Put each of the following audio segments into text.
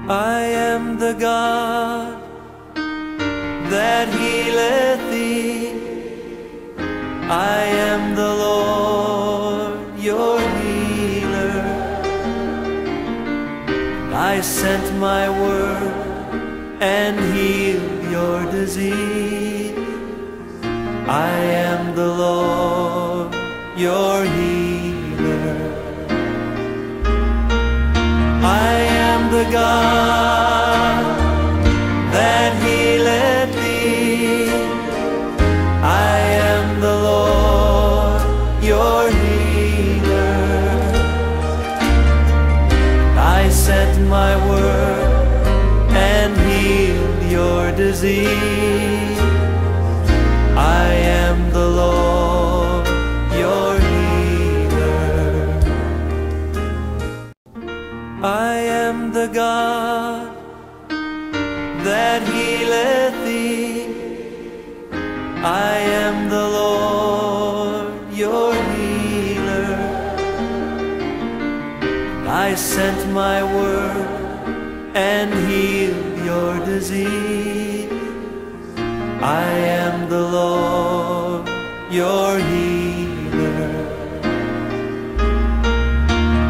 I am the God that healeth thee. I am the Lord your healer. I sent my word and healed your disease. I am the Lord your healer. I am the God that healeth thee. I am the Lord your healer. I sent my word and healed your disease. I am the Lord your healer. I am the God that healeth thee. I am the Lord your healer. I sent my word and healed your disease. I am the Lord your healer.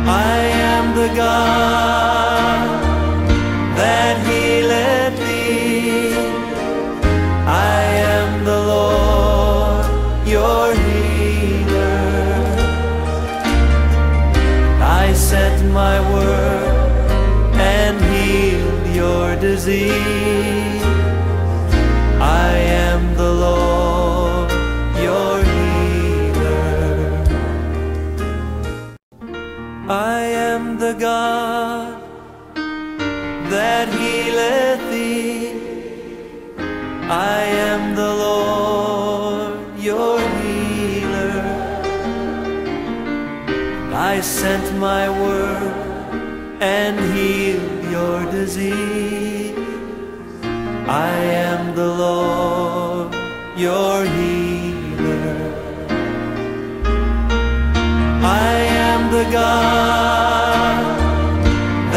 I am the God that healeth thee. I am the Lord your healer. I sent my word and healed your disease. I am the Lord your healer. I am the God that healeth thee. I am the Lord your healer. I sent my word and healed your disease. I am the Lord your healer. I am the God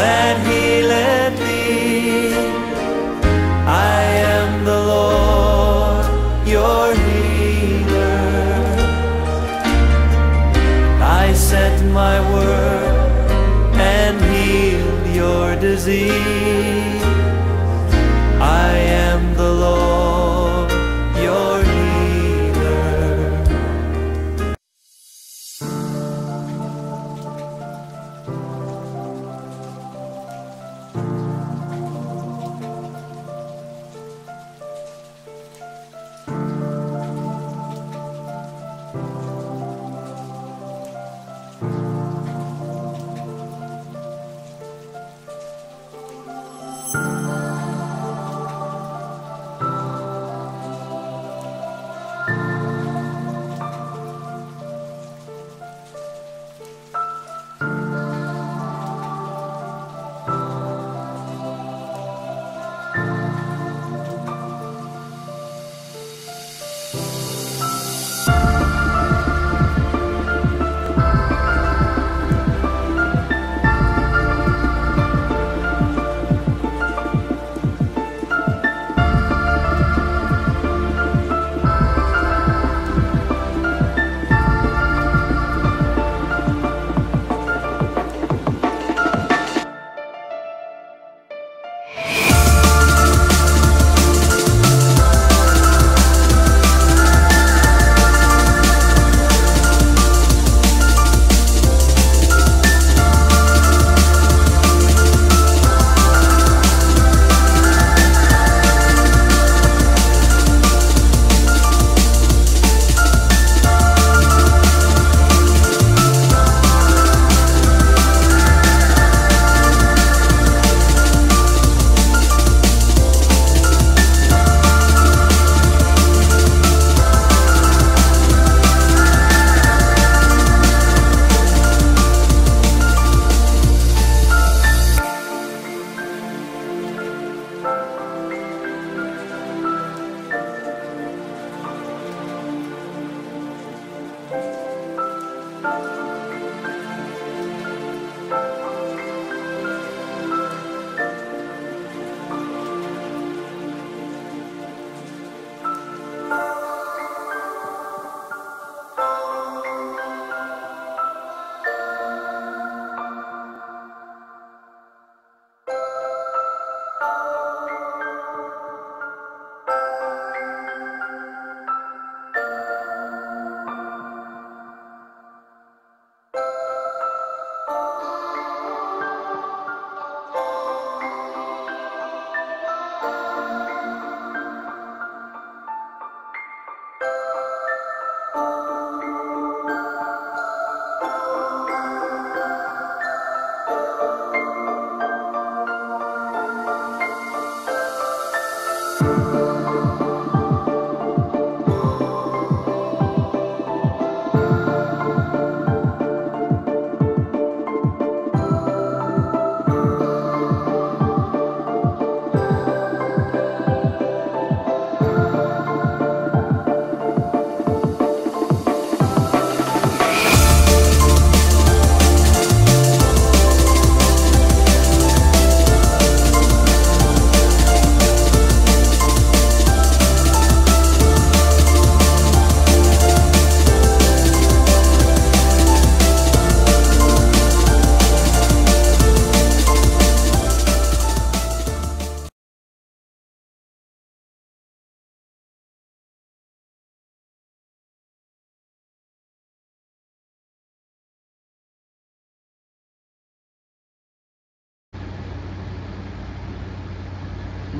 that healeth thee. I am the Lord your healer. I sent my word and healed your disease. I am the Lord your healer.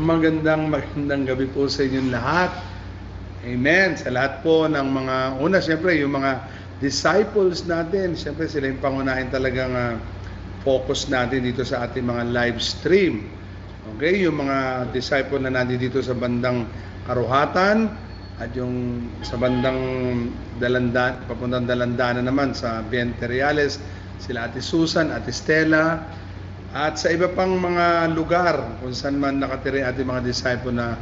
Magandang gabi po sa inyong lahat. Amen. Sa lahat po ng mga, siyempre yung mga disciples natin, siyempre sila yung pangunahin talagang focus natin dito sa ating mga live stream. Okay, yung mga disciple na nandito sa bandang Karuhatan at yung sa bandang papuntang Dalandanan naman sa Viente Reales, sila Ate Susan, Ate Stella, at sa iba pang mga lugar kung saan man nakatira ating mga disciple na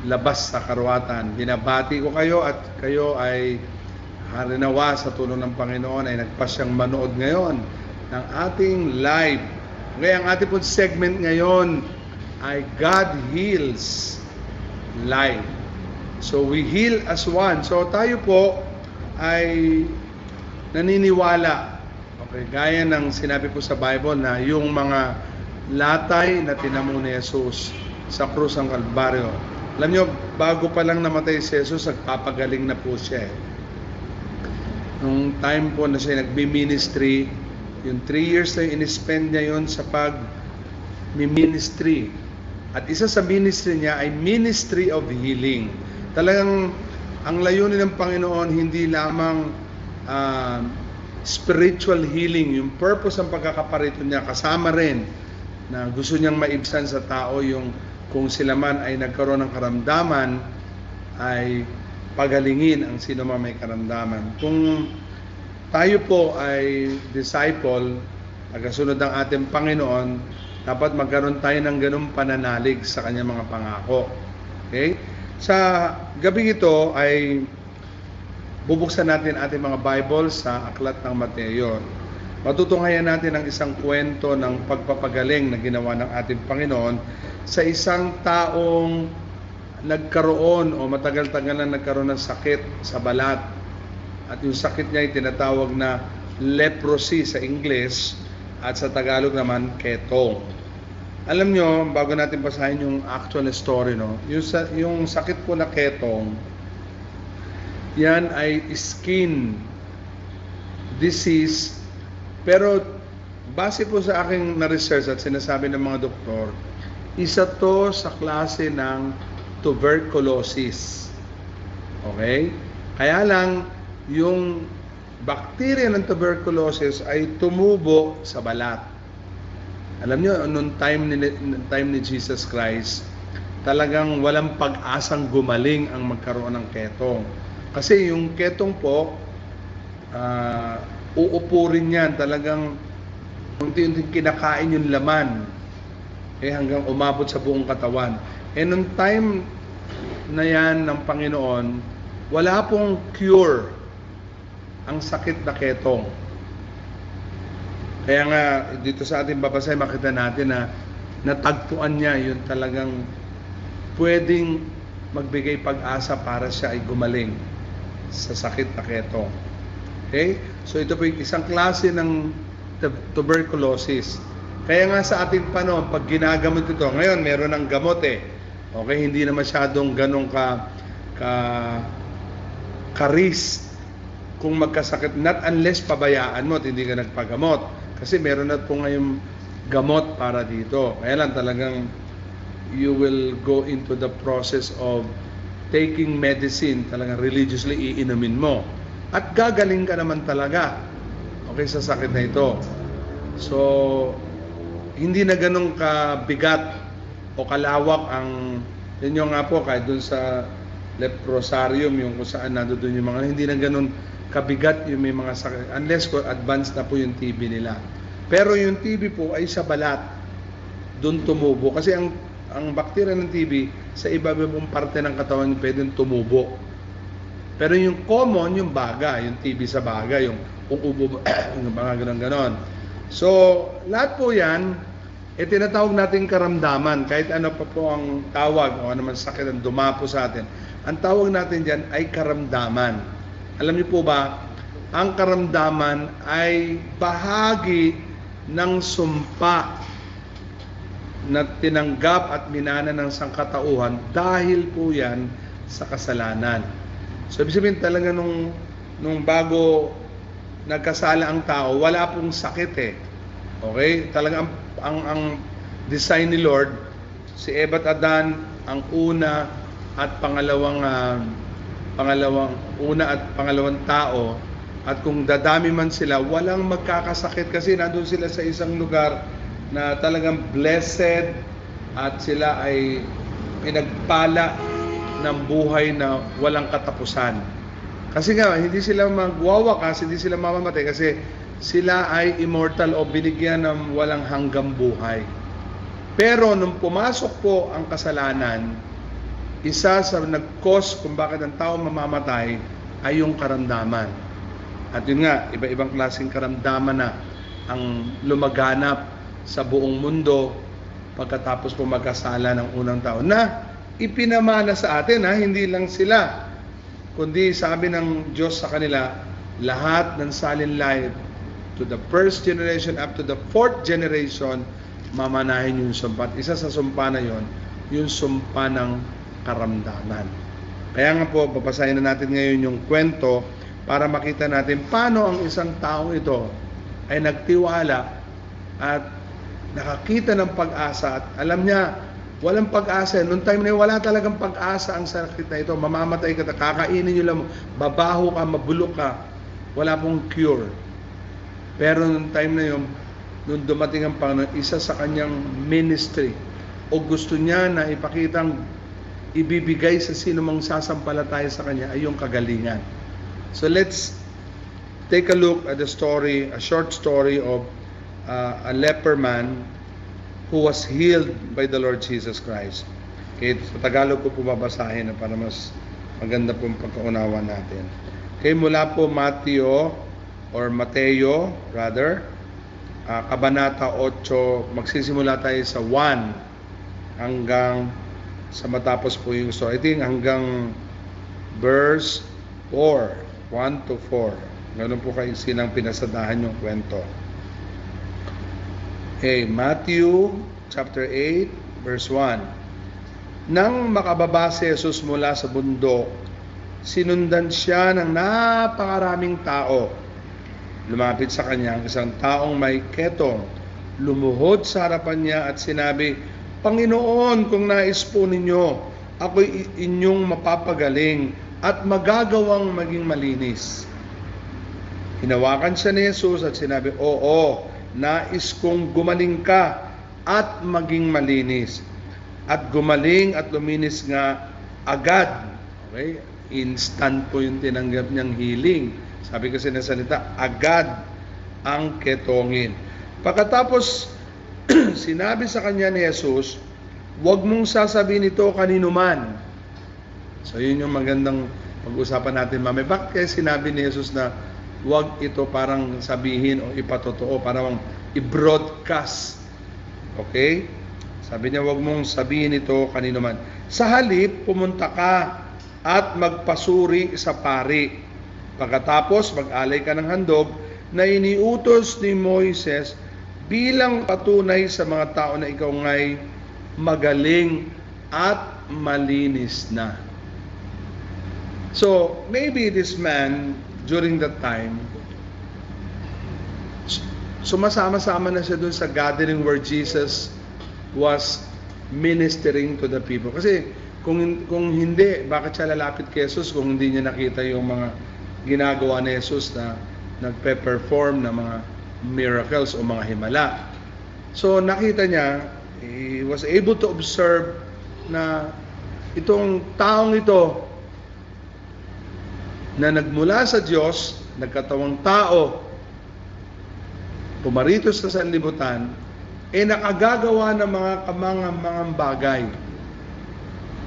labas sa Karuhatan. Binabati ko kayo at kayo ay harinawa sa tulong ng Panginoon ay nagpasyang manood ngayon ng ating live. Ngayon, ang ating po segment ngayon ay God Heals Live. So we heal as one. So tayo po ay naniniwala, okay, gaya ng sinabi po sa Bible na yung mga latay na tinamo ni Jesus sa krus ng Kalbaryo. Alam nyo, bago pa lang namatay si Jesus, nagpapagaling na po siya. Nung time po na siya nagbi-ministry, yung 3 years na in-spend niya yun sa pag-ministry. At isa sa ministry niya ay ministry of healing. Talagang ang layunin ng Panginoon hindi lamang spiritual healing, yung purpose ng pagkakaparito niya kasama rin na gusto niyang maibsan sa tao yung kung sila man ay nagkaroon ng karamdaman ay pagalingin ang sino man may karamdaman. Kung tayo po ay disciple, nagasunod ng ating Panginoon, dapat magkaroon tayo ng ganung pananalig sa kanyang mga pangako. Okay? Sa gabi ito ay bubuksan natin ating mga Bible sa Aklat ng Mateo. Matutunghayan natin ang isang kwento ng pagpapagaling na ginawa ng ating Panginoon sa isang taong nagkaroon o matagal-tagal na nagkaroon ng sakit sa balat. At yung sakit niya ay tinatawag na leprosy sa English at sa Tagalog naman ketong. Alam nyo, bago natin basahin yung actual story, yung sakit po na ketong, yan ay skin disease, pero base po sa aking na-research at sinasabi ng mga doktor, isa to sa klase ng tuberculosis. Okay? Kaya lang, yung bacteria ng tuberculosis ay tumubo sa balat. Alam nyo, noong time ni Jesus Christ, talagang walang pag-asang gumaling ang magkaroon ng ketong. Kasi yung ketong po, uupo rin yan. Talagang unti-unti kinakain yung laman. Hanggang umabot sa buong katawan. Nung time na yan ng Panginoon, wala pong cure ang sakit na ketong. Kaya nga, dito sa ating babasay, makita natin na natagpuan niya yung talagang pwedeng magbigay pag-asa para siya ay gumaling sa sakit na ketong. Okay? So ito po yung isang klase ng tuberculosis. Kaya nga sa ating panahon, pag ginagamot ito, ngayon meron ng gamot Okay, hindi na masyadong ganun ka-risk kung magkasakit, not unless pabayaan mo at hindi ka nagpagamot. Kasi meron na po ngayong gamot para dito. Kaya lang talagang you will go into the process of taking medicine, talagang religiously iinumin mo. At gagaling ka naman talaga, okay, sa sakit na ito. So, hindi na ganun kabigat o kalawak ang, yun yung nga po, kahit dun sa leprosarium, yung kung saan nandun yung mga, hindi na ganun kabigat yung may mga sakit, unless advanced na po yung TB nila. Pero yung TB po ay sa balat, dun tumubo. Kasi ang bakterya ng TB, sa iba-ibang parte ng katawan pwedeng tumubo. Pero yung common, yung baga, yung TB sa baga, yung ubo, yung mga ganon-ganon. So, lahat po yan, tinatawag natin karamdaman. Kahit ano pa po ang tawag, o ano man sakit ang dumapo sa atin, ang tawag natin dyan ay karamdaman. Alam niyo po ba, ang karamdaman ay bahagi ng sumpa na tinanggap at minana ng sangkatauhan dahil po yan sa kasalanan. So, ibig sabihin talaga nung bago nagkasala ang tao, wala pong sakit eh. Okay? Talaga ang design ni Lord, si Eva at Adan, ang una at pangalawang tao, at kung dadami man sila, walang magkakasakit kasi nandun sila sa isang lugar na talagang blessed at sila ay pinagpala ng buhay na walang katapusan. Kasi nga, hindi sila magwawakas, hindi sila mamamatay kasi sila ay immortal o binigyan ng walang hanggang buhay. Pero nung pumasok po ang kasalanan, isa sa nag-cause kung bakit ang tao mamamatay ay yung karamdaman. At yun nga, iba-ibang klaseng karamdaman na ang lumaganap sa buong mundo pagkatapos po magkasala ng unang tao na ipinamana sa atin, hindi lang sila, kundi sabi ng Diyos sa kanila, lahat ng salin-lahit to the first generation up to the fourth generation, mamanahin yung sumpa. At isa sa sumpa na yon, yung sumpa ng karamdaman. Kaya nga po, babasahin na natin ngayon yung kwento para makita natin paano ang isang taong ito ay nagtiwala at nakakita ng pag-asa at alam niya, walang pag-asa. Noong time na yun, wala talagang pag-asa ang sakit na ito. Mamamatay ka, kakainin nyo lang, babaho ka, mabulok ka. Wala pong cure. Pero noong time na yun, nung dumating ang Panginoon, isa sa kanyang ministry o gusto niya na ipakitang ibibigay sa sino mang sasampalataya sa kanya ay yung kagalingan. So let's take a look at the story, a short story of a leper man who was healed by the Lord Jesus Christ. Okay, sa Tagalog ko po babasahin para mas maganda po ang pagkaunawa natin. Okay, mula po Mateo, Kabanata 8, magsisimula tayo sa 1 hanggang sa matapos po yung story. I think hanggang verse 4, 1 to 4. Ganun po kayo silang pinasadahan yung kwento. Okay, Matthew chapter 8, verse 1. Nang makababa si Jesus mula sa bundok, sinundan siya ng napakaraming tao. Lumapit sa kanya ang isang taong may ketong, lumuhod sa harapan niya at sinabi, Panginoon, kung nais po ninyo, ako'y inyong mapapagaling at magagawang maging malinis. Hinawakan siya ni Jesus at sinabi, Oo, nais kong gumaling ka at maging malinis. At gumaling at luminis nga agad. Okay? Instant po yung tinanggap niyang healing. Sabi kasi na salita, agad ang ketongin. Pagkatapos, sinabi sa kanya ni Jesus, huwag mong sasabihin ito kanino man. So yun yung magandang pag-usapan natin mamaya. Bakit kaya sinabi ni Jesus na huwag ito parang sabihin o ipatotoo, parang i-broadcast. Okay? Sabi niya, huwag mong sabihin ito kanino man. Sa halip, pumunta ka at magpasuri sa pari. Pagkatapos, mag-alay ka ng handog na iniutos ni Moises bilang patunay sa mga tao na ikaw nga'y magaling at malinis na. So, maybe this man, during that time, sumasama-sama na siya dun sa gathering where Jesus was ministering to the people. Kasi kung hindi, bakit siya lalapit kay Jesus kung hindi niya nakita yung mga ginagawa ni Jesus na nagpe-perform na mga miracles o mga himala. So nakita niya, he was able to observe na itong taong ito na nagmula sa Diyos, nagkatawang tao, pumarito sa sanlibutan, nakagagawa ng mga kamangang bagay.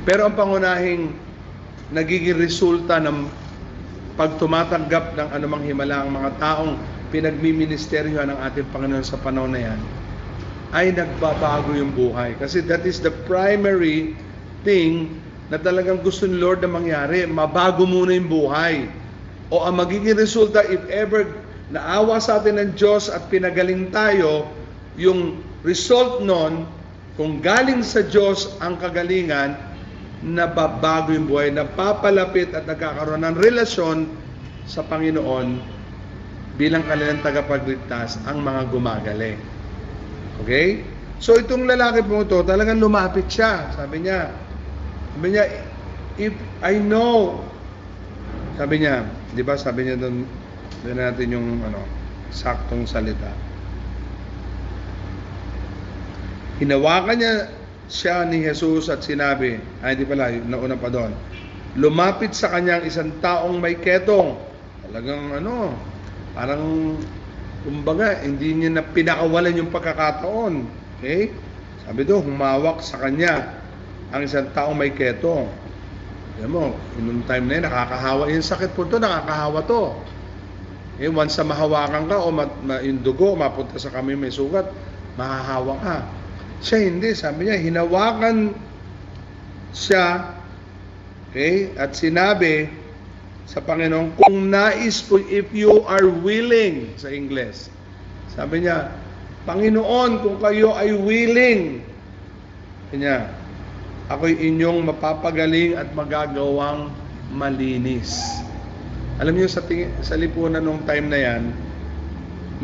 Pero ang pangunahing nagiging resulta ng pagtumatanggap ng anumang himala ang mga taong pinagmiministeryohan ng ating Panginoon sa panahon na yan, ay nagbabago yung buhay. Kasi that is the primary thing na talagang gusto ni Lord na mangyari. Mabago muna yung buhay. O ang magiging resulta, if ever naawa sa atin ng Diyos at pinagaling tayo, yung result nun, kung galing sa Diyos ang kagalingan, nababago yung buhay, napapalapit at nagkakaroon ng relasyon sa Panginoon bilang kanilang tagapagligtas ang mga gumagaling. Okay? So itong lalaki po ito, talagang lumapit siya. Sabi niya, if I know, sabi niya, di ba sabi niya doon natin yung saktong salita. Hinawakan niya siya ni Jesus at sinabi, hindi pala, nauna pa doon, lumapit sa kanyang isang taong may ketong. Talagang parang kumbaga, hindi niya na pinakawalan yung pagkakataon. Okay? Sabi doon, humawak sa kanya ang isang taong may ketong. Alam mo, in time na yun, nakakahawa. Yung sakit po ito, nakakahawa to. Once na mahawakan ka o yung dugo, mapunta sa kami may sugat, mahahawa ka. Siya hindi, sabi niya, hinawakan siya, okay, at sinabi sa Panginoon, kung nais po, if you are willing, sa Ingles, sabi niya, Panginoon, kung kayo ay willing, niya, ako'y inyong mapapagaling at magagawang malinis. Alam niyo, sa lipunan nung time na yan,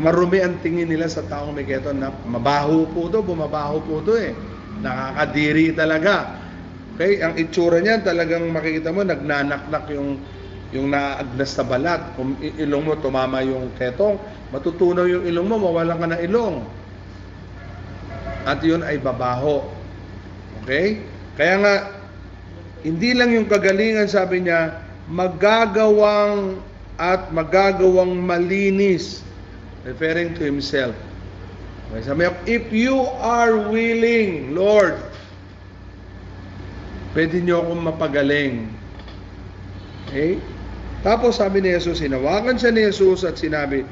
marumi ang tingin nila sa taong may keton na mabaho po ito, bumabaho po ito nakakadiri talaga. Okay, ang itsura niya talagang makikita mo, nagnanaknak yung naagnas na balat. Kung ilong mo tumama yung ketong, matutunaw yung ilong mo, mawalan ka na ilong. At yun ay babaho. Okay? Kaya nga, hindi lang yung kagalingan, sabi niya, magagawang malinis. Referring to himself. Okay, sabi niya, if you are willing, Lord, pwede niyo akong mapagaling. Okay? Tapos sabi ni Jesus, hinawakan siya ni Jesus at sinabi,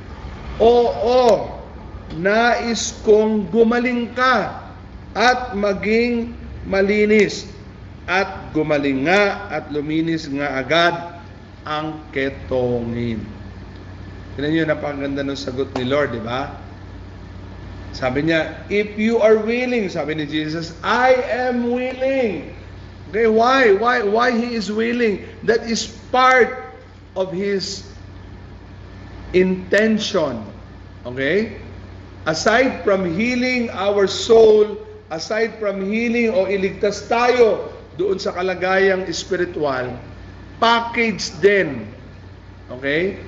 oo, nais kong gumaling ka at maging malinis. At gumaling nga at luminis nga agad ang ketongin. Tignan niyo, napakaganda ng sagot ni Lord, di ba? Sabi niya, if you are willing, sabi ni Jesus, I am willing. Okay, why? Why He is willing? That is part of His intention. Okay? Aside from healing our soul, aside from healing o iligtas tayo doon sa kalagayang espiritual, package din, okay,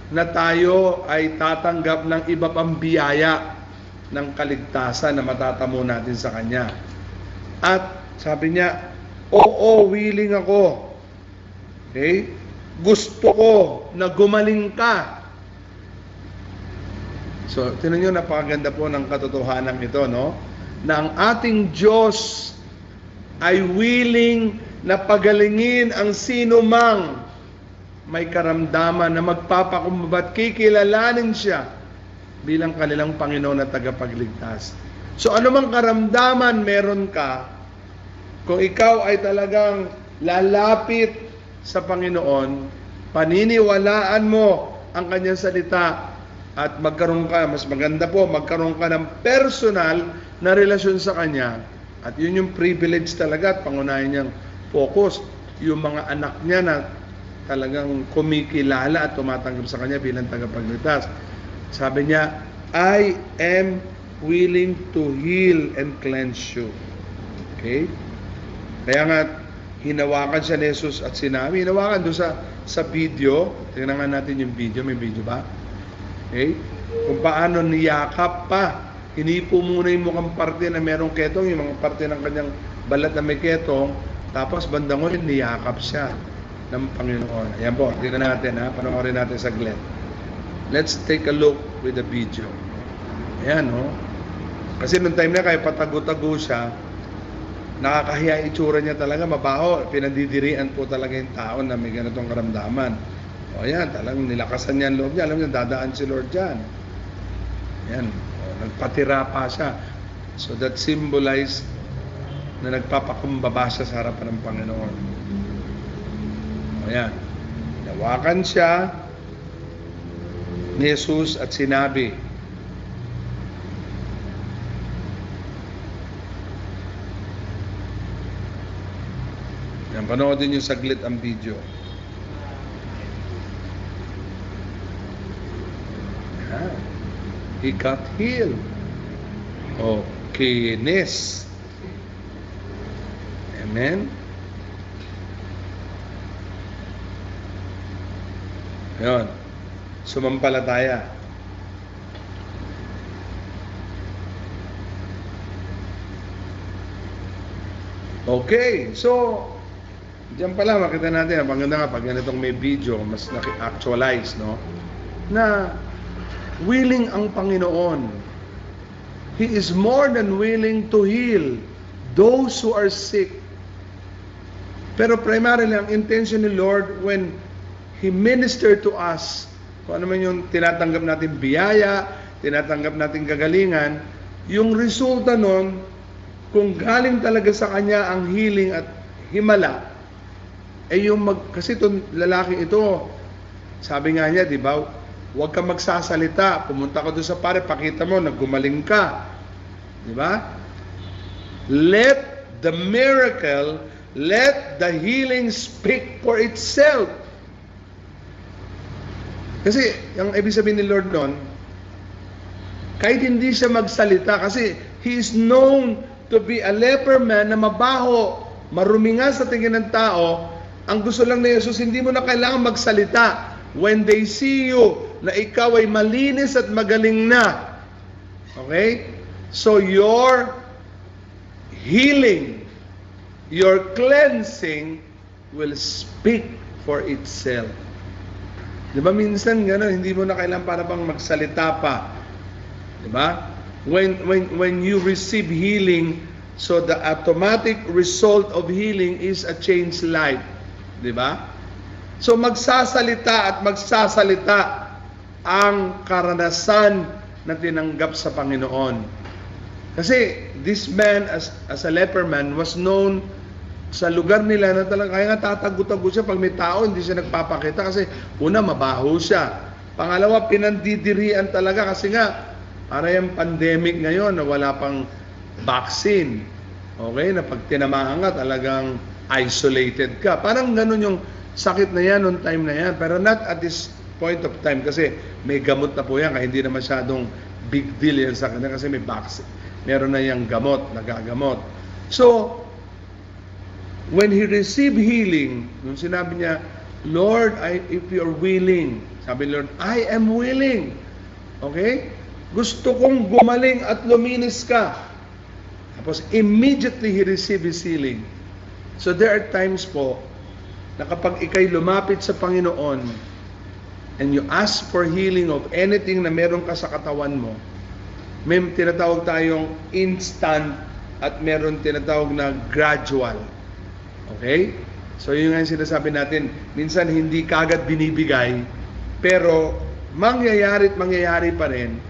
na tayo ay tatanggap ng iba pang biyaya ng kaligtasan na matatamo natin sa Kanya. At sabi niya, oo, willing ako. Okay? Gusto ko na gumaling ka. So, tinan nyo, napakaganda po ng katotohanan ito, no? Na ang ating Diyos ay willing na pagalingin ang sino mang may karamdaman na magpapakumbaba at kikilalanin siya bilang kanilang Panginoon at tagapagligtas. So anumang karamdaman meron ka, kung ikaw ay talagang lalapit sa Panginoon, paniniwalaan mo ang Kanyang salita at magkaroon ka, mas maganda po, magkaroon ka ng personal na relasyon sa Kanya. At yun yung privilege talaga at pangunahin niyang focus. Yung mga anak niya na talagang kumikilala at tumatanggap sa Kanya bilang tagapagligtas. Sabi niya, I am willing to heal and cleanse you. Okay? Kaya nga, hinawakan siya ni Jesus at sinabi, hinawakan doon sa video. Tingnan nga natin yung video. May video ba? Okay? Kung paano niyakap pa. Hinipo muna yung mukhang parte na merong ketong, yung mga parte ng kanyang balat na may ketong, tapos bandang ulit niyakap siya ng Panginoon. Ayan po, tingnan natin ha, panoorin natin saglit. Let's take a look with the video. Ayan ho. Kasi nung time na kaya patago-tago siya, nakakahiya itsura niya talaga, mabaho. Pinandidirian po talaga yung tao na may ganitong karamdaman. O ayan, talagang nilakasan niya ang loob niya. Alam niya, dadaan si Lord dyan. Ayan. Nagpatira pa siya. So that symbolized na nagpapakumbaba siya sa harapan ng Panginoon. Ayan. Nawakan siya ni Jesus at sinabi, ayan, panoodin niyo saglit ang video. Ayan. He got healed. Okay, Amen. Ayan. Sumampalataya. Okay, so diyan pala makita natin, ang maganda nga pag ganitong may video, mas actualize, no? Na willing ang Panginoon. He is more than willing to heal those who are sick. Pero primarily, ang intention ni Lord when He ministered to us, kung ano man yung tinatanggap natin biyaya, tinatanggap natin kagalingan, yung resulta nun, kung galing talaga sa Kanya ang healing at himala, kasi itong lalaki ito, sabi nga niya, di ba, huwag kang magsasalita. Pumunta ka doon sa pare, pakita mo, naggumaling ka. Di ba? Let the miracle, let the healing speak for itself. Kasi, yung ibig sabihin ni Lord noon, kahit hindi siya magsalita, kasi He is known to be a leper man na mabaho, marumi nga sa tingin ng tao. Ang gusto lang ni Jesus, hindi mo na kailangan magsalita. When they see you, na ikaw ay malinis at magaling na. Okay? So your healing, your cleansing will speak for itself. Di ba minsan gano'n, hindi mo na kailangan para bang magsalita pa. Di ba? When you receive healing, so the automatic result of healing is a changed life. Di ba? So magsasalita at magsasalita ang karanasan na tinanggap sa Panginoon. Kasi this man as a leper man was known sa lugar nila na talagang kaya nga tatago-tago siya pag may tao, hindi siya nagpapakita kasi una mabaho siya. Pangalawa, pinandidirian talaga kasi nga para yung pandemic ngayon na wala pang vaccine. Okay, na pag tinamaan ka talagang isolated ka. Parang ganun yung sakit na yan noong time na yan. Pero not at this point of time kasi may gamot na po yan kaya hindi na masyadong big deal yan sa kanya kasi may vaccine. Meron na yung gamot, nagagamot. So, when he received healing, nung sinabi niya, Lord, if you're willing, sabi Lord, I am willing. Okay? Gusto kong gumaling at luminis ka. Tapos, immediately he received his healing. So, there are times po na kapag ikay lumapit sa Panginoon and you ask for healing of anything na meron ka sa katawan mo, may tinatawag tayong instant at meron tinatawag na gradual. Okay? So, yun nga yung sinasabi natin, minsan hindi kagad binibigay, pero mangyayari at mangyayari pa rin,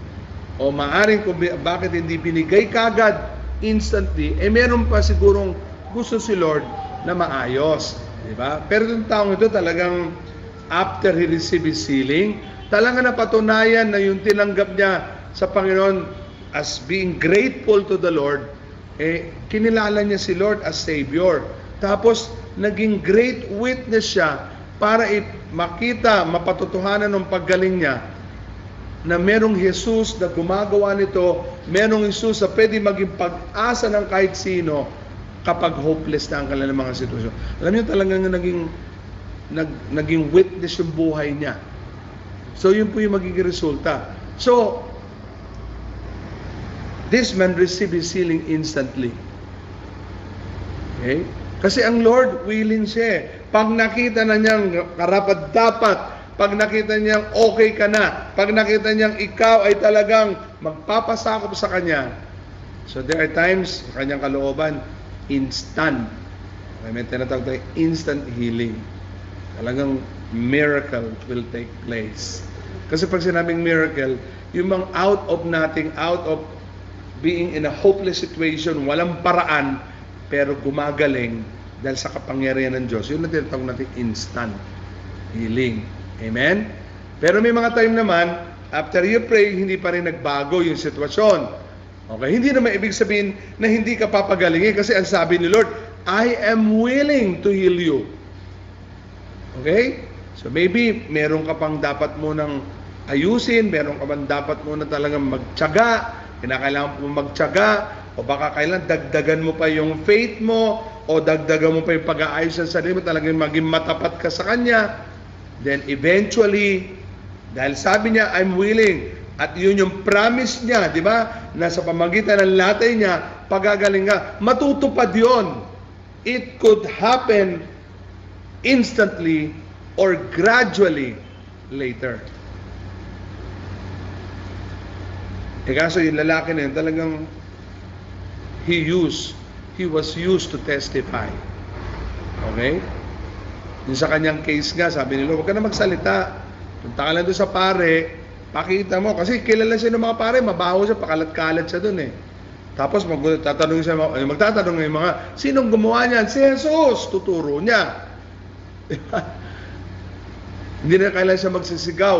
o maaring kung bakit hindi binigay kagad instantly, meron pa sigurong gusto si Lord na maayos. Diba? Pero yung taong ito talagang after he received his healing, talagang napatunayan na yung tinanggap niya sa Panginoon as being grateful to the Lord, kinilala niya si Lord as Savior. Tapos, naging great witness siya para makita, mapatutuhanan ng paggaling niya na merong Jesus na gumagawa nito, merong Jesus na pwede maging pag-asa ng kahit sino kapag hopeless na ang kanilang mga sitwasyon. Alam niyo talagang naging witness yung buhay niya. So yun po yung magiging resulta. So, this man received his healing instantly. Okay? Kasi ang Lord willing siya. Pag nakita na niyang karapat-dapat, pag nakita niyang okay ka na, pag nakita niyang ikaw ay talagang magpapasakop sa Kanya, so there are times sa Kanyang kalooban, instant. May tinatawag tayo, instant healing. Talagang miracle will take place. Kasi pag sinabing miracle, yung mga out of being in a hopeless situation, walang paraan, pero gumagaling dahil sa kapangyarihan ng Diyos. Yun na tinatawag natin instant healing. Amen? Pero may mga time naman, after you pray, hindi pa rin nagbago yung sitwasyon. Okay? Hindi naman ibig sabihin na hindi ka papagalingin kasi ang sabi ni Lord, I am willing to heal you. Okay? So maybe meron ka pang dapat mo nang ayusin, meron ka pang dapat mo na talagang magtiyaga, kinakailangan mo magtiyaga, o baka kailan dagdagan mo pa yung faith mo, o dagdagan mo pa yung pag-aayos sa sarili mo, talagang maging matapat ka sa Kanya. Then eventually, dahil sabi niya, I'm willing, at yun yung promise niya, di ba? Na sa pamagitan ng latay niya, pagagaling ka, matutupad yun. It could happen instantly or gradually later. Kaso yung lalaki na yun, talagang he was used to testify. Okay? Yung sa kanyang case nga, sabi nila, huwag ka na magsalita. Punta ka lang doon sa pare, pakita mo. Kasi kilala siya ng mga pare, mabaho siya, pakalat-kalat siya doon eh. Tapos magtatanong yung mga, sinong gumawa niyan? Si Jesus! Tuturo niya. Hindi na kailangan siya magsisigaw.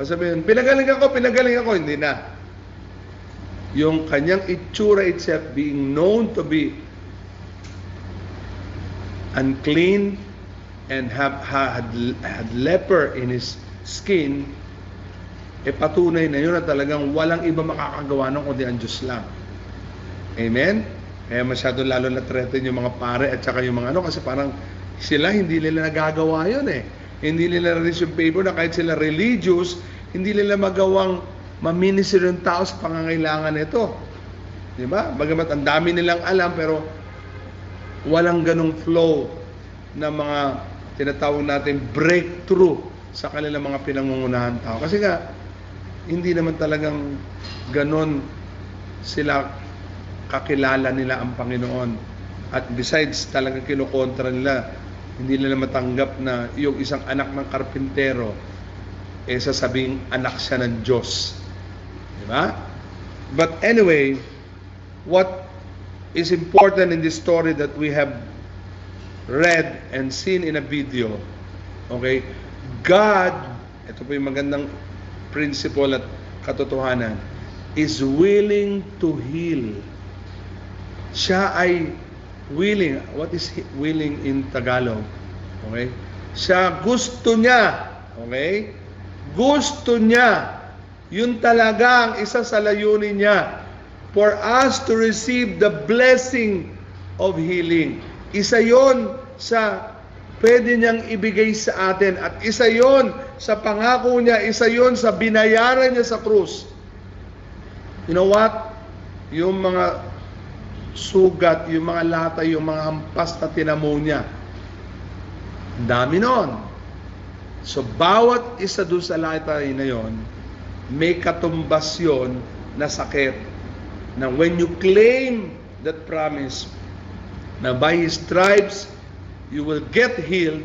Sabihin, pinagaling ako. Hindi na. Yung kanyang itsura itself being known to be unclean and had leper in his skin, patunay na yun na talagang walang iba makakagawa nun kundi ang Diyos lang. Amen? Kaya masyado lalo na threaten yung mga pare at saka yung mga kasi parang sila hindi nila nagagawa yun eh. Hindi nila receive favor na kahit sila religious, hindi nila magawang maminister yung tao sa pangangailangan nito. Diba? Bagamat ang dami nilang alam pero walang ganong flow na mga tinatawag natin breakthrough sa kanilang mga pinangungunahan tao. Kasi nga, hindi naman talagang ganon sila kakilala nila ang Panginoon. At besides, talagang kinukontra nila, hindi nila matanggap na yung isang anak ng karpintero sasabing anak siya ng Diyos. Diba? But anyway, what is important in this story that we have read and seen in a video, okay, God, ito po yung magandang principle at katotohanan, is willing to heal. Siya ay willing. What is willing in Tagalog? Okay? Siya gusto niya. Okay? Gusto niya. Yun talaga ang isa sa layunin niya. For us to receive the blessing of healing. Isa yon sa pwede niyang ibigay sa atin. At isa yon sa pangako niya. Isa yon sa binayaran niya sa krus. You know what? Yung mga sugat, yung mga lata, yung mga hampas na tinamo niya. Dami nun. So, bawat isa doon sa lata na yon, may katumbas yun na sakit. Na when you claim that promise, na by His stripes, you will get healed,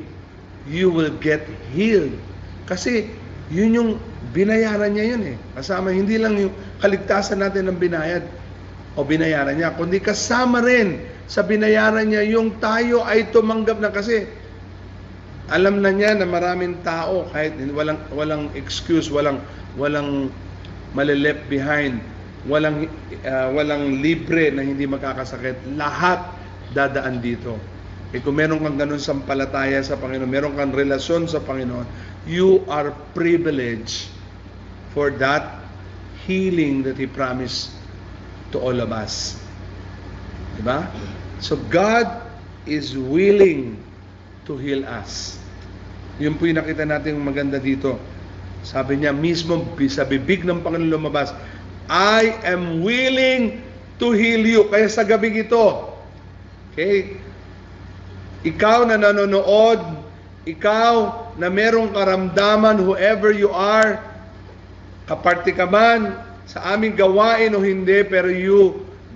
you will get healed. Kasi, yun yung binayaran niya yun eh. Kasama, hindi lang yung kaligtasan natin ng binayad o binayaran niya, kundi kasama rin sa binayaran niya yung tayo ay tumanggap na kasi alam na niya na maraming tao kahit walang excuse, walang mali-left behind, walang libre na hindi magkakasakit. Lahat dadaan dito. Kung meron kang ganun sampalataya sa Panginoon, meron kang relasyon sa Panginoon, you are privileged for that healing that He promised to all of us. Diba? So God is willing to heal us. Yun po yung nakita natin maganda dito. Sabi niya mismo sa bibig ng Panginoon lumabas, I am willing to heal you. Kaya sa gabing ito, okay, ikaw na nanonood, ikaw na merong karamdaman, whoever you are, kaparte ka man sa aming gawain o hindi, pero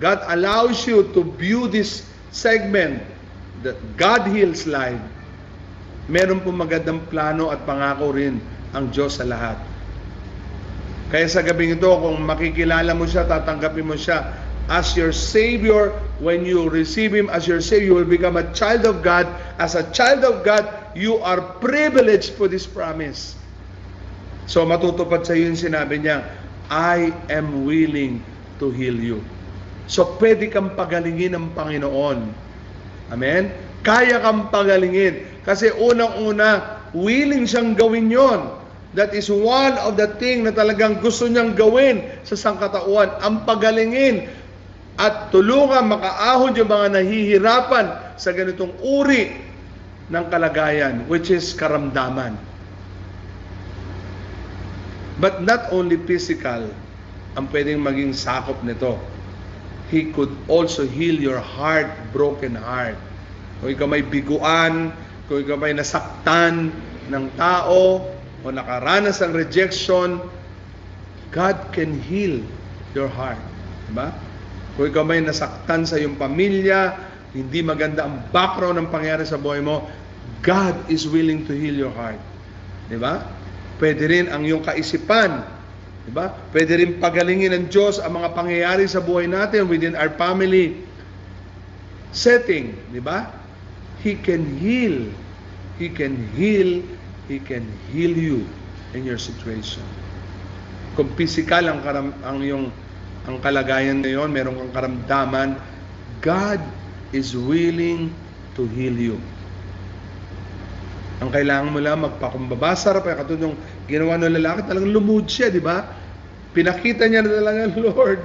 God allows you to view this segment that God heals life. Meron po magandang plano at pangako rin ang Diyos sa lahat. Kaya sa gabing ito, kung makikilala mo siya, tatanggapin mo siya as your Savior. When you receive Him as your Savior, you will become a child of God. As a child of God, you are privileged for this promise. So matutupad sa iyo yung sinabi niya, I am willing to heal you. So pwede kang pagalingin ng Panginoon. Amen? Kaya kang pagalingin. Kasi unang-una, willing siyang gawin yon. That is one of the thing na talagang gusto niyang gawin sa sangkatauhan. Ang pagalingin at tulungan makaahon yung mga nahihirapan sa ganitong uri ng kalagayan, which is karamdaman. But not only physical ang pwedeng maging sakop nito. He could also heal your heart, broken heart. Kung ikaw may biguan, kung ikaw may nasaktan ng tao, o nakaranas ng rejection, God can heal your heart. Diba? Kung ikaw may nasaktan sa iyong pamilya, hindi maganda ang background ng pangyayari sa buhay mo, God is willing to heal your heart. Diba? Pwede rin ang iyong kaisipan. Diba? Pwede rin pagalingin ng Diyos ang mga pangyayari sa buhay natin within our family setting. Diba? He can heal. He can heal. He can heal you in your situation. Kung physical ang kalagayan ngayon, meron kang karamdaman, God is willing to heal you. Ang kailangan mo lang magpakumbaba, sarap ay katulad yung ginawa ng lalaki, talagang lumuhod siya, di ba? Pinakita niya na talaga, Lord,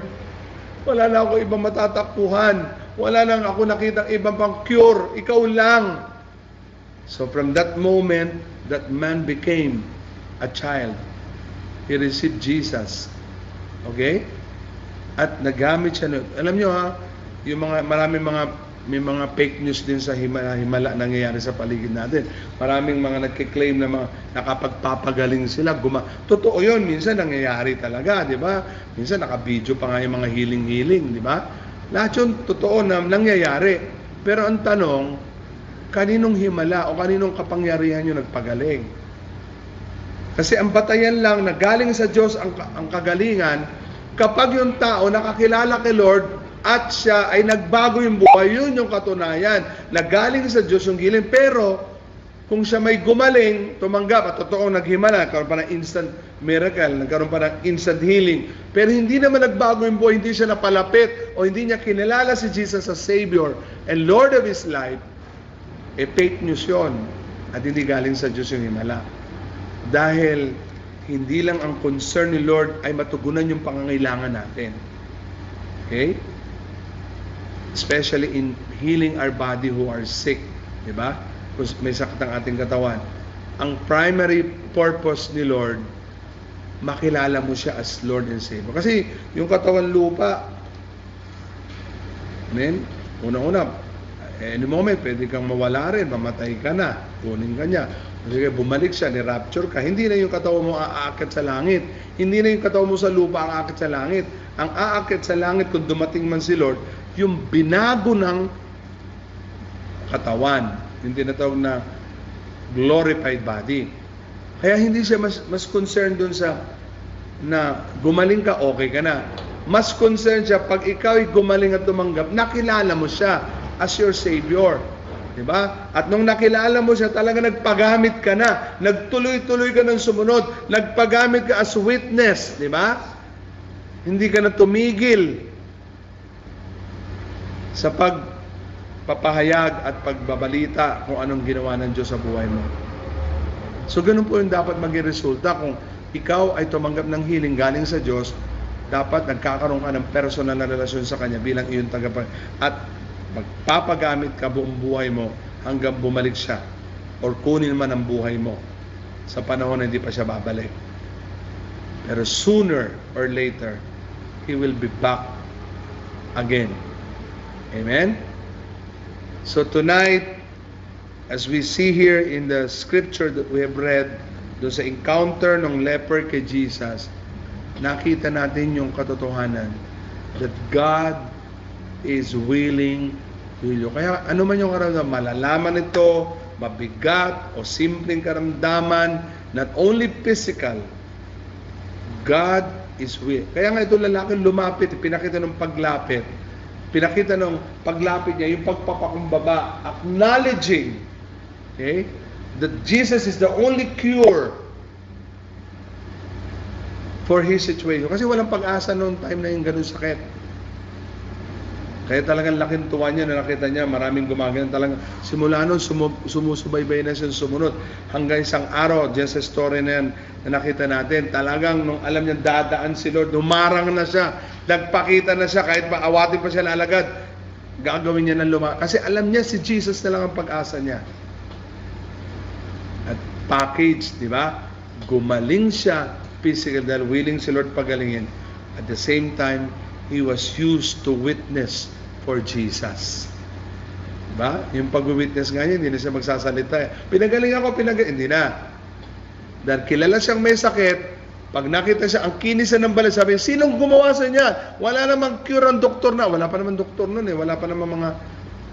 wala na ako ibang matatakbuhan, wala na ako nakitang ibang pang cure, ikaw lang. So from that moment, that man became a child. He received Jesus. Okay? At nagamit siya. Alam nyo ha, yung may mga fake news din sa himala nangyayari sa paligid natin. Maraming mga nagkiklaim na nakapagpapagaling sila. Totoo yun, minsan nangyayari talaga, di ba? Minsan naka-video pa nga yung mga healing, di ba? Lahat yun totoo na nangyayari. Pero ang tanong, kaninong himala o kaninong kapangyarihan yung nagpagaling? Kasi ang batayan lang na galing sa Diyos ang kagalingan, kapag yung tao nakakilala kay Lord at siya ay nagbago yung buhay, yun yung katunayan na galing sa Diyos yung giling. Pero kung siya may gumaling, tumanggap at totoong naghimala, nagkaroon pa ng instant miracle, nagkaroon pa ng instant healing, pero hindi naman nagbago yung buhay, hindi siya napalapit o hindi niya kinilala si Jesus as Savior and Lord of his life, fake news yun at hindi galing sa Diyos yung himala. Dahil hindi lang ang concern ni Lord ay matugunan yung pangangailangan natin. Okay? Especially in healing our body who are sick. Diba? Kung may sakit ang ating katawan. Ang primary purpose ni Lord, makilala mo siya as Lord and Savior. Kasi yung katawan lupa, amen? Unang-una, any moment, pwede kang mawala rin, mamatay ka na, kunin ka niya. Kasi bumalik siya, ni-rapture ka, hindi na yung katawan mo aakit sa langit. Hindi na yung katawan mo sa lupa ang aakit sa langit. Ang aakit sa langit, kung dumating man si Lord, yung binago ng katawan. Yung tinatawag na glorified body. Kaya hindi siya mas concerned dun sa na gumaling ka, okay ka na. Mas concerned siya, pag ikaw ay gumaling at tumanggap, nakilala mo siya as your Savior. Diba? At nung nakilala mo siya, talaga nagpagamit ka na. Nagtuloy-tuloy ka ng sumunod. Nagpagamit ka as witness. Diba? Hindi ka na tumigil sa pagpapahayag at pagbabalita kung anong ginawa ng Diyos sa buhay mo. So, ganun po yung dapat maging resulta. Kung ikaw ay tumanggap ng healing galing sa Diyos, dapat nagkakaroon ka ng personal na relasyon sa Kanya bilang iyong tagapagligtas. At magpapagamit ka buong buhay mo hanggang bumalik siya or kunin man ang buhay mo sa panahon na hindi pa siya babalik. Pero sooner or later, He will be back again. Amen? So tonight, as we see here in the scripture that we have read, doon sa encounter ng leper kay Jesus, nakita natin yung katotohanan that God is willing to heal you. Kaya ano man yung karamdaman, malalaman ito, mabigat o simpleng karamdaman, not only physical, God is willing. Kaya nga ito lalaki lumapit, pinakita ng paglapit. Pinakita ng paglapit niya, yung pagpapakumbaba, acknowledging, okay, that Jesus is the only cure for his situation. Kasi walang pag-asa noong time na yung ganun sakit. Kaya talagang laking tuwa niya na nakita niya maraming gumagana. Talagang simula noon sumusubaybay na siya sumunod. Hanggang isang araw, dyan sa story na yan na nakita natin, talagang nung alam niya dadaan si Lord, humarang na siya, nagpakita na siya, kahit maawatin pa siya lalagad, gagawin niya ng kasi alam niya si Jesus na lang ang pag-asa niya. At package, di ba? Gumaling siya physical dahil willing si Lord pagalingin. At the same time, he was used to witness for Jesus. Diba? Yung pag-witness nga niya, hindi na siya magsasalita. Pinagaling ako, hindi na. Dahil kilala siyang may sakit, pag nakita siya, ang kinisan ng balat, sabi, sinong gumawa sa niya? Wala namang cure ang doktor na. Wala pa naman doktor nun eh. Wala pa naman mga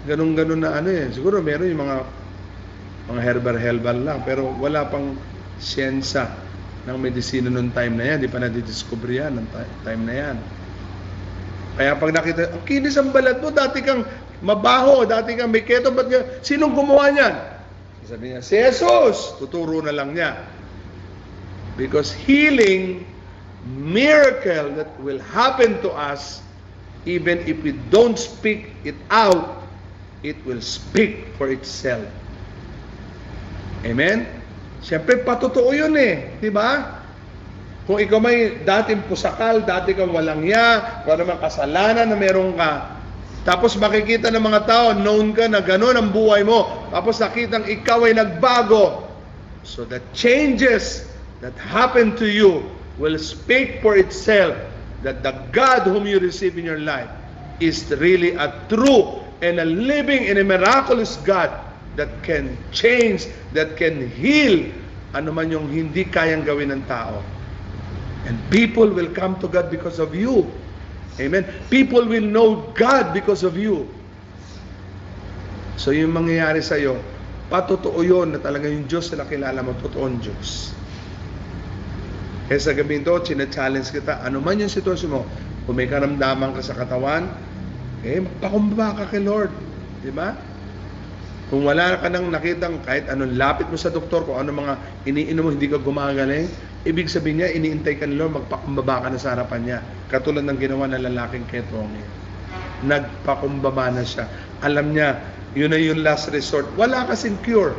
ganun-ganun na ano eh. Siguro meron yung mga herbal lang. Pero wala pang siyensa ng medisina noong time na yan. Di pa nadidiscover yan ng time na yan. Kaya pag nakita, ang kinis ang balat mo, dati kang mabaho, dati kang may keto, ba't nga, sinong gumawa niyan? Sabi niya, si Jesus! Tuturo na lang niya. Because healing, miracle that will happen to us, even if we don't speak it out, it will speak for itself. Amen? Siyempre, patotoo yun eh. Di ba? Kung ikaw may dating pusakal, dati kang walang ya, kung ano mang kasalanan na meron ka, tapos makikita ng mga tao, known ka na gano'n ang buhay mo, tapos nakitang ikaw ay nagbago. So the changes that happen to you will speak for itself that the God whom you receive in your life is really a true and a living and a miraculous God that can change, that can heal ano man yung hindi kayang gawin ng tao. And people will come to God because of you. Amen. People will know God because of you. So yung mangyayari sa iyo, patotoo yun na talaga yung Diyos na kilala mo, totoong Diyos. Kaya sa gabi ito, challenge kita, ano man yung sitwasyon mo, kung may karamdaman ka sa katawan, magpakumbaba ka kay Lord. Diba? Kung wala ka nang nakitang kahit anong lapit mo sa doktor, kung ano mga iniinom mo, hindi ka gumagaling, ibig sabihin niya, iniintay ka nila, magpakumbaba ka na sa harapan niya. Katulad ng ginawa ng lalaking ketong. Nagpakumbaba na siya. Alam niya, yun na yung last resort. Wala kasing cure.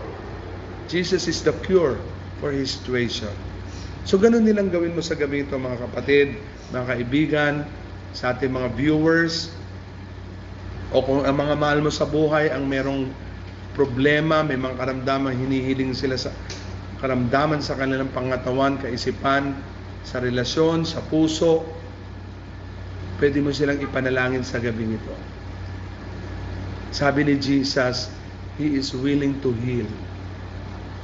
Jesus is the cure for his situation. So, ganun nilang gawin mo sa gabi ito, mga kapatid, mga kaibigan, sa ating mga viewers, o kung ang mga mahal mo sa buhay ang merong problema, may mga karamdaman, hinihiling sila sa karamdaman sa kanilang pangatawan, kaisipan, sa relasyon, sa puso, pwede mo silang ipanalangin sa gabi nito. Sabi ni Jesus, He is willing to heal.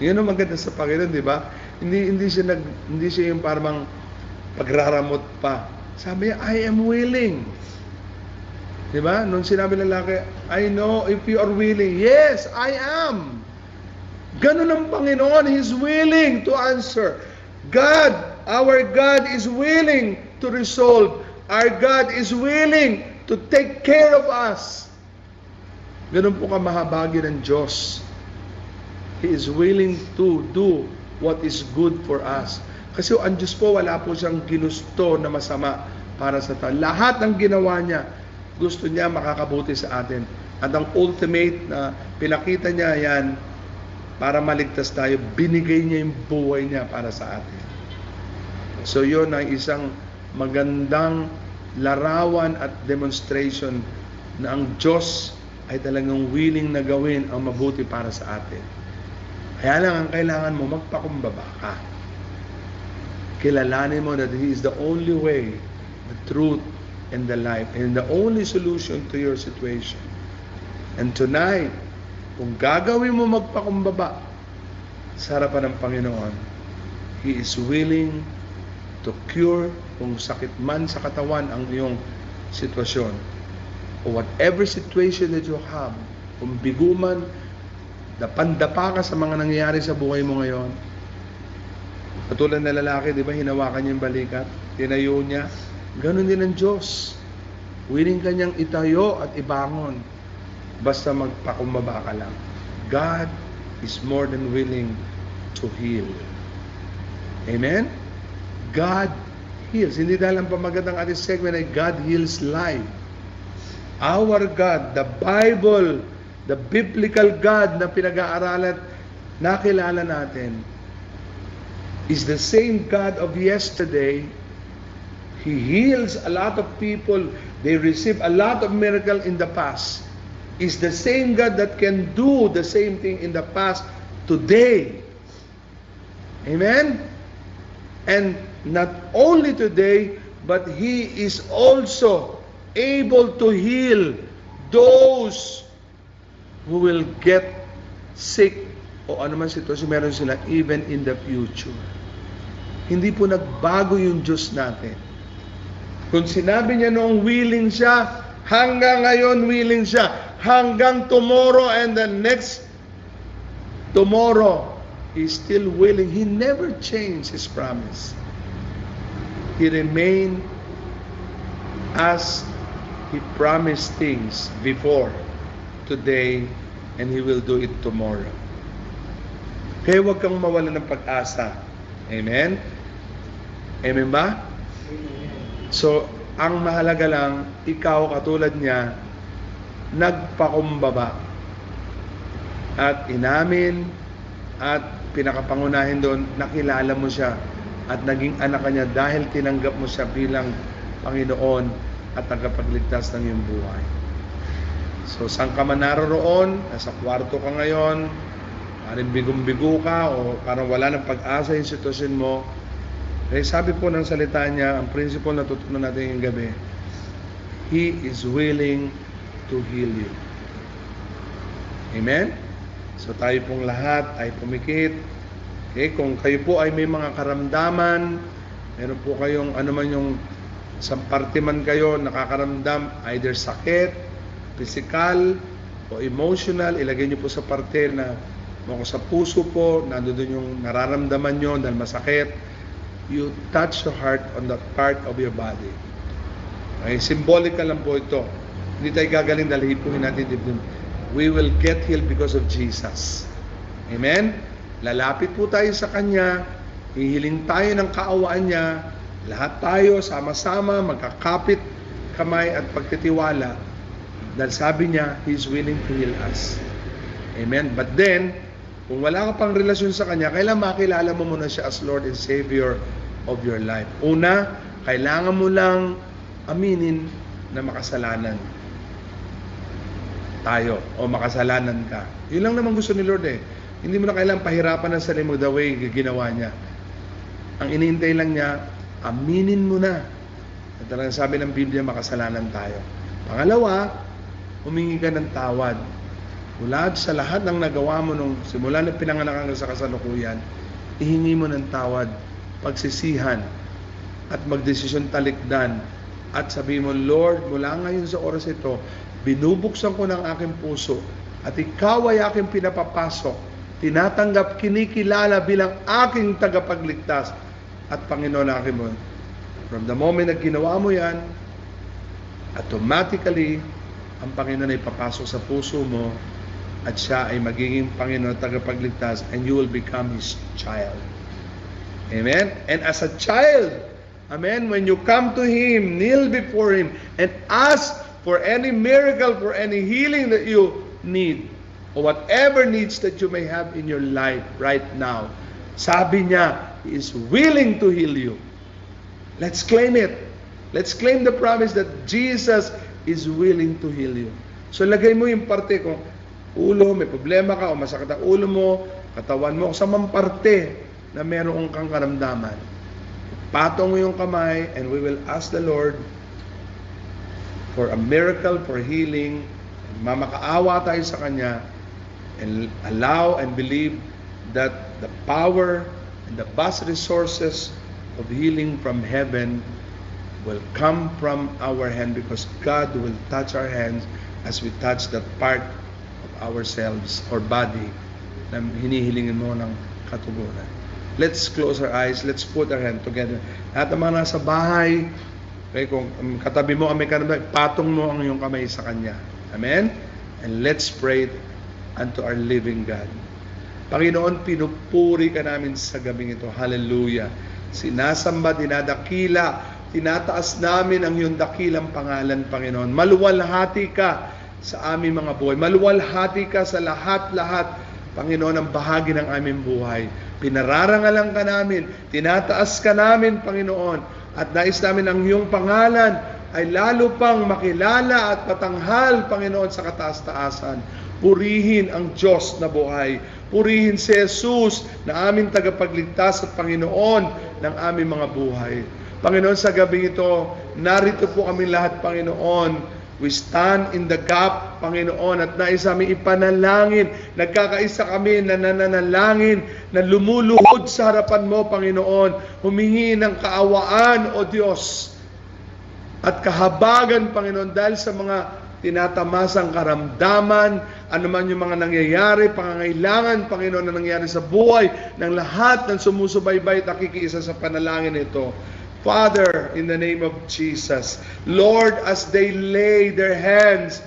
Yan ang maganda sa Panginoon, di ba? Hindi siya yung parang pagraramot pa. Sabi niya, I am willing. Di ba? Nung sinabi ng lalaki, I know if you are willing. Yes, I am. Ganun ang Panginoon. He's willing to answer. God, our God is willing to resolve. Our God is willing to take care of us. Ganun po kamahabagi ng Diyos. He is willing to do what is good for us. Kasi ang Diyos po, wala po siyang ginusto na masama para sa tao. Lahat ng ginawa niya, gusto niya makakabuti sa atin. At ang ultimate na pinakita niya yan para maligtas tayo, binigay niya yung buhay niya para sa atin. So yun ay isang magandang larawan at demonstration na ang Diyos ay talagang willing na gawin ang mabuti para sa atin. Kaya lang ang kailangan mo, magpakumbaba ka. Kilalanin mo that He is the only way, the truth, and the life, and the only solution to your situation. And tonight, kung gagawin mo magpakumbaba sa harapan ng Panginoon, He is willing to cure kung sakit man sa katawan ang iyong sitwasyon. O whatever situation that you have, kung bigo man, dapa ka sa mga nangyayari sa buhay mo ngayon. Katulad na lalaki, di ba, hinawakan niya yung balikat, tinayo niya. Ganon din ang Diyos. Willing kanyang itayo at ibangon. Basta magpakumbaba ka lang. God is more than willing to heal. Amen? God heals. Hindi dahil ang pamagat ng ating segment ay God heals life. Our God, the Bible, the biblical God na pinag-aaralan, nakilala natin, is the same God of yesterday. He heals a lot of people. They receive a lot of miracle in the past. Is the same God that can do the same thing in the past today. Amen? And not only today, but He is also able to heal those who will get sick o anuman sitwasyon meron sila even in the future. Hindi po nagbago yung Diyos natin. Kung sinabi niya noong willing siya, hanggang ngayon willing siya. Hanggang tomorrow and the next tomorrow, He's still willing. He never changed His promise. He remained as He promised things before, today, and He will do it tomorrow. Kaya huwag kang mawala ng pag-asa. Amen? Amen ba? So, ang mahalaga lang, ikaw katulad niya, nagpakumbaba at inamin at pinakapangunahin doon, nakilala mo siya at naging anak ka niya dahil tinanggap mo siya bilang Panginoon at tagapagligtas ng iyong buhay. So, saan ka man naroroon, nasa kwarto ka ngayon, parang bigong-bigo ka o parang wala ng pag-asa yung sitwasyon mo, eh, sabi po ng salita niya, ang principle na tutunan natin yung gabi, He is willing to heal you. Amen? So tayo pong lahat ay pumikit. Okay, kung kayo po ay may mga karamdaman, meron po kayong anuman yung sa parte man kayo nakakaramdam, either sakit, physical, o emotional, ilagay nyo po sa parte na sa puso po, nandoon yung nararamdaman nyo dahil masakit. You touch your heart on that part of your body. Okay, symbolic lang po ito. Hindi tayo gagaling dahil hipuhin natin dibdib. We will get healed because of Jesus. Amen? Lalapit po tayo sa Kanya, hihiling tayo ng kaawaan niya, lahat tayo sama-sama, magkakapit kamay at pagtitiwala dahil sabi niya, He's willing to heal us. Amen? But then, kung wala ka pang relasyon sa Kanya, kailangan makilala mo muna siya as Lord and Savior of your life. Una, kailangan mo lang aminin na makasalanan tayo o makasalanan ka. Yun lang naman gusto ni Lord eh. Hindi mo na kailangan pahirapan ng sarili mo the way ginawa niya. Ang iniintay lang niya, aminin mo na. At talagang sabi ng Biblia, makasalanan tayo. Pangalawa, humingi ka ng tawad. Mula sa lahat ng nagawa mo nung simula na pinanganak ka sa kasalukuyan, ihingi mo ng tawad, pagsisihan, at magdesisyon talikdan. At sabi mo, Lord, mula ngayon sa oras ito, binubuksan ko ng aking puso at ikaw ay aking pinapapasok, tinatanggap, kinikilala bilang aking tagapagligtas at Panginoon aking mo. From the moment na ginawa mo yan, automatically, ang Panginoon ay papasok sa puso mo at siya ay magiging Panginoon at tagapagligtas and you will become His child. Amen? And as a child, amen, when you come to Him, kneel before Him and ask for any miracle, for any healing that you need, or whatever needs that you may have in your life right now. Sabi niya, He is willing to heal you. Let's claim it. Let's claim the promise that Jesus is willing to heal you. So lagay mo yung parte kung ulo, may problema ka o masakit ang ulo mo, katawan mo, sa mga parte na meron kang karamdaman. Patong mo yung kamay and we will ask the Lord for a miracle, for healing. Mamakaawa tayo sa Kanya and allow and believe that the power and the vast resources of healing from heaven will come from our hand because God will touch our hands as we touch that part of ourselves or body na hinihilingin mo ng katugunan. Let's close our eyes. Let's put our hand together. Lahat ng mga nasa bahay, okay, kung katabi mo kami kanina, patong mo ang iyong kamay sa Kanya. Amen? And let's pray unto our living God. Panginoon, pinupuri ka namin sa gabing ito. Hallelujah. Sinasamba, dinadakila, tinataas namin ang iyong dakilang pangalan, Panginoon. Maluwalhati ka sa aming mga buhay. Maluwalhati ka sa lahat-lahat, Panginoon, ang bahagi ng aming buhay. Pinararangalan ka namin, tinataas ka namin, Panginoon, at nais namin ang iyong pangalan ay lalo pang makilala at patanghal, Panginoon, sa kataas-taasan. Purihin ang Diyos na buhay. Purihin si Jesus na aming tagapagligtas at Panginoon ng aming mga buhay. Panginoon, sa gabi ito, narito po kami lahat, Panginoon. We stand in the gap, Panginoon, at nais aming ipanalangin. Nagkakaisa kami na nananalangin, na lumuluhod sa harapan mo, Panginoon. Humingi ng kaawaan, O Diyos, at kahabagan, Panginoon, dahil sa mga tinatamasang karamdaman, anuman yung mga nangyayari, pangangailangan, Panginoon, na nangyayari sa buhay ng lahat ng sumusubaybay at nakikiisa sa panalangin ito. Father, in the name of Jesus, Lord, as they lay their hands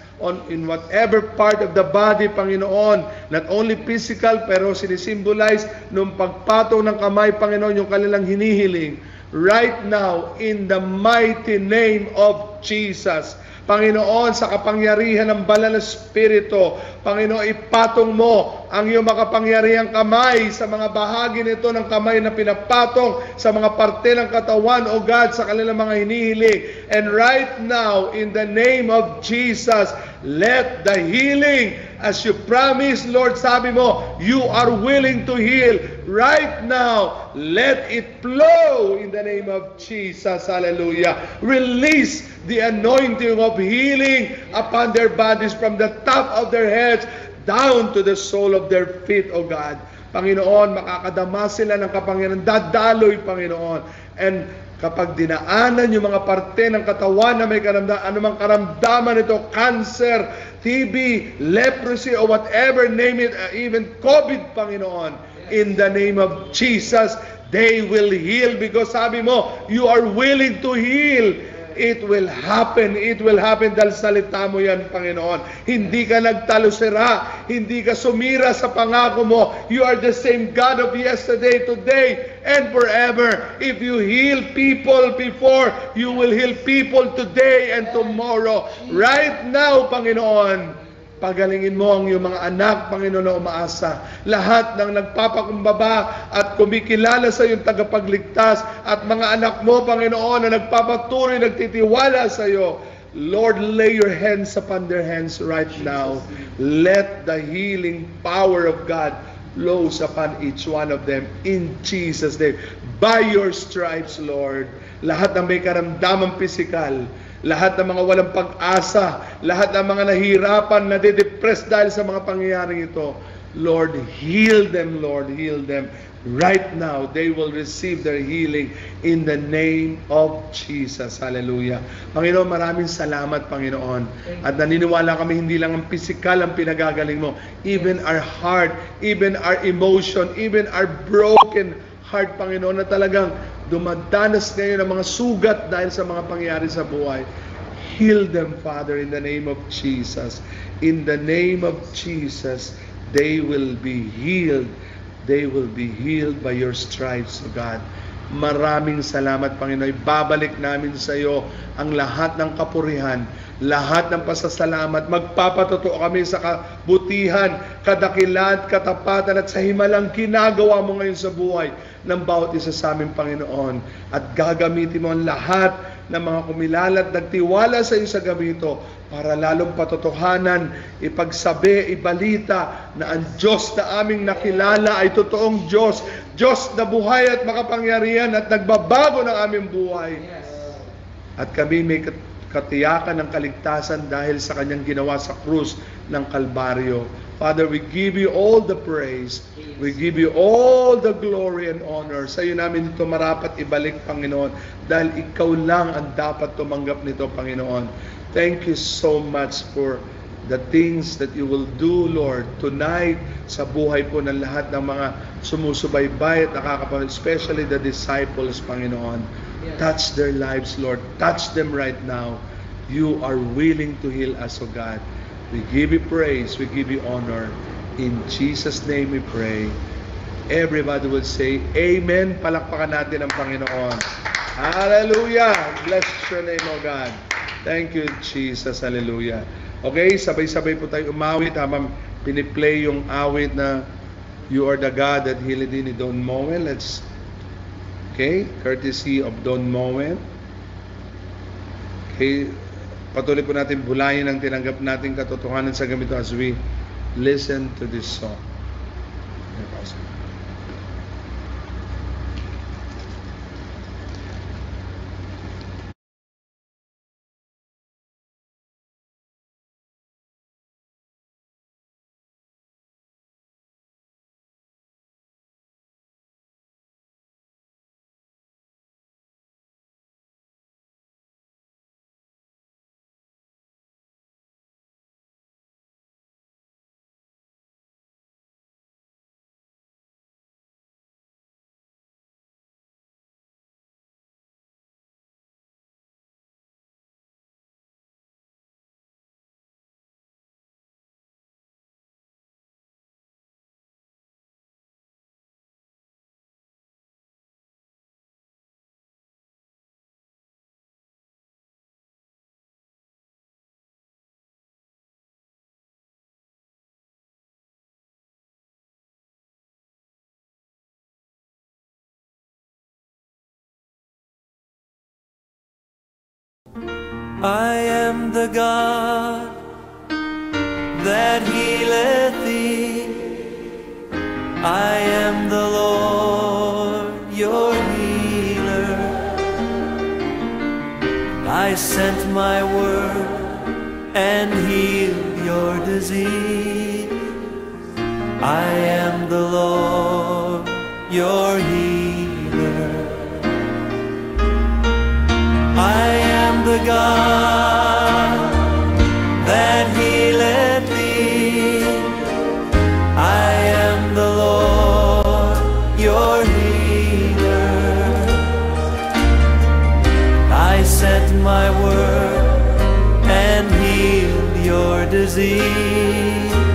in whatever part of the body, Panginoon, not only physical, pero sinisimbolize nung pagpataw ng kamay, Panginoon, yung kanilang hinihiling. Right now, in the mighty name of Jesus, Panginoon, sa kapangyarihan ng Banal na Espiritu, Panginoon, ipatong mo ang iyong makapangyarihang kamay sa mga bahagi nito ng kamay na pinapatong sa mga parte ng katawan, O God, sa kanilang mga hinihiling. And right now, in the name of Jesus, let the healing, as you promised, Lord, sabi mo, you are willing to heal. Right now, let it flow in the name of Jesus. Hallelujah. Release the anointing of healing upon their bodies from the top of their heads down to the sole of their feet, O God. Panginoon, makakadama sila ng kapangyarihan, dadaloy, Panginoon. And kapag dinaanan yung mga parte ng katawan na may karamdaman, anumang karamdaman ito, cancer, TB, leprosy, or whatever, name it, even COVID, Panginoon, in the name of Jesus, they will heal because sabi mo, you are willing to heal. It will happen. It will happen dahil salita mo yan, Panginoon. Hindi ka nagtalusera. Hindi ka sumira sa pangako mo. You are the same God of yesterday, today, and forever. If you heal people before, you will heal people today and tomorrow. Right now, Panginoon, pagalingin mo ang iyong mga anak, Panginoon, na umaasa. Lahat ng nagpapakumbaba at kumikilala sa iyong tagapagligtas at mga anak mo, Panginoon, na nagpapatuloy, nagtitiwala sa iyo. Lord, lay your hands upon their hands right now. Let the healing power of God flows upon each one of them in Jesus' name. By your stripes, Lord, lahat ng may karamdamang pisikal, lahat ng mga walang pag-asa, lahat ng mga nahihirapan, nadidepress dahil sa mga pangyayaring ito, Lord, heal them, Lord, heal them. Right now, they will receive their healing in the name of Jesus. Hallelujah. Panginoon, maraming salamat, Panginoon. At naniniwala kami, hindi lang ang physical ang pinagagaling mo. Even our heart, even our emotion, even our broken heart, Panginoon, na talagang dumadanas ngayon ang mga sugat dahil sa mga pangyayari sa buhay. Heal them, Father, in the name of Jesus. In the name of Jesus, they will be healed. They will be healed by your stripes, O God. Maraming salamat, Panginoon. Ibabalik namin sa iyo ang lahat ng kapurihan, lahat ng pasasalamat. Magpapatotoo kami sa kabutihan, kadakilan, katapatan at sa himalang ginagawa mo ngayon sa buhay ng bawat isa sa aming Panginoon. At gagamitin mo ang lahat ng mga kumilala at nagtiwala sa iyo sa gamito para lalong patotohanan, ipagsabi, ibalita na ang Diyos na aming nakilala ay totoong Diyos. Diyos na buhay at makapangyarihan at nagbabago ng aming buhay. At kami may katiyakan ng kaligtasan dahil sa kanyang ginawa sa krus ng Kalbaryo. Father, we give you all the praise. We give you all the glory and honor. Sa iyo namin ito marapat ibalik, Panginoon, dahil ikaw lang ang dapat tumanggap nito, Panginoon. Thank you so much for the things that you will do, Lord, tonight sa buhay po ng lahat ng mga sumusubaybay at nakakapanood, especially the disciples, Panginoon. Yes. Touch their lives, Lord. Touch them right now. You are willing to heal us, O God. We give you praise. We give you honor. In Jesus' name we pray. Everybody will say, Amen. Palakpakan natin ang Panginoon. Hallelujah. Bless your name, O God. Thank you, Jesus. Hallelujah. Okay, sabay-sabay po tayo umawit habang piniplay yung awit na You Are the God That Healed Thee ni Don Moen. Okay, courtesy of Don Moen. Okay, patuloy po natin bulayin ang tinanggap nating katotohanan sa gamito as we listen to this song. I am the God that healeth thee. I am the Lord, your healer. I sent my word and healed your disease. I am the Lord, your healer. I am the God that healeth thee. I am the Lord, your healer. I sent my word and healed your disease.